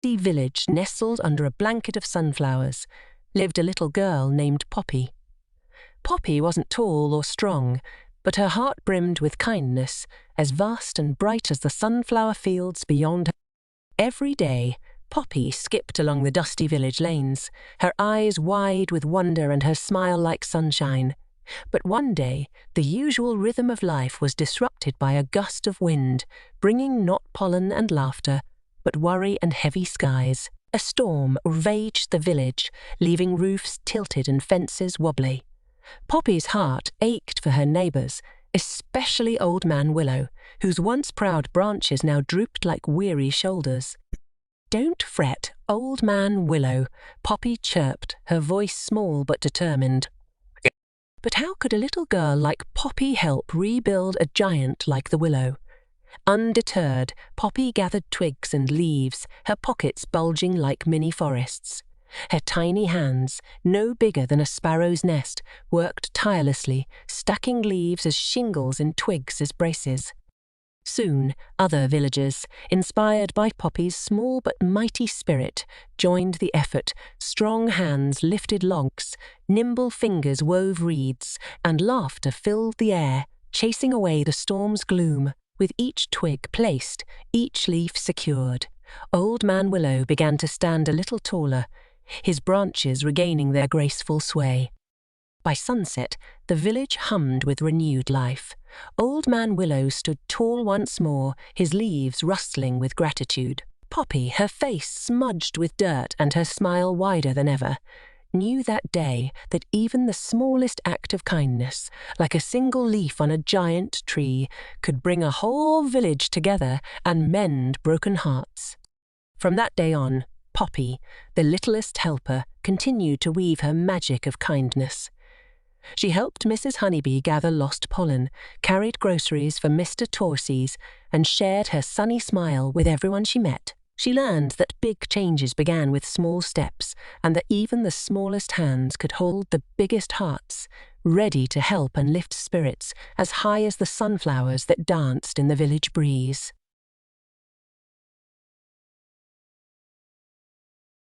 dusty village nestled under a blanket of sunflowers lived a little girl named Poppy. Poppy wasn't tall or strong, but her heart brimmed with kindness, as vast and bright as the sunflower fields beyond her. Every day, Poppy skipped along the dusty village lanes, her eyes wide with wonder and her smile like sunshine. But one day, the usual rhythm of life was disrupted by a gust of wind, bringing not pollen and laughter, but worry and heavy skies. A storm ravaged the village, leaving roofs tilted and fences wobbly. Poppy's heart ached for her neighbours, especially Old Man Willow, whose once proud branches now drooped like weary shoulders. "Don't fret, Old Man Willow," Poppy chirped, her voice small but determined. But how could a little girl like Poppy help rebuild a giant like the willow? Undeterred, Poppy gathered twigs and leaves, her pockets bulging like mini forests. Her tiny hands, no bigger than a sparrow's nest, worked tirelessly, stacking leaves as shingles and twigs as braces. Soon, other villagers, inspired by Poppy's small but mighty spirit, joined the effort. Strong hands lifted logs, nimble fingers wove reeds, and laughter filled the air, chasing away the storm's gloom. With each twig placed, each leaf secured, Old Man Willow began to stand a little taller, his branches regaining their graceful sway. By sunset, the village hummed with renewed life. Old Man Willow stood tall once more, his leaves rustling with gratitude. Poppy, her face smudged with dirt and her smile wider than ever, knew that day that even the smallest act of kindness, like a single leaf on a giant tree, could bring a whole village together and mend broken hearts. From that day on, Poppy, the littlest helper, continued to weave her magic of kindness. She helped Mrs. Honeybee gather lost pollen, carried groceries for Mr. Torsies, and shared her sunny smile with everyone she met. She learned that big changes began with small steps, and that even the smallest hands could hold the biggest hearts, ready to help and lift spirits as high as the sunflowers that danced in the village breeze.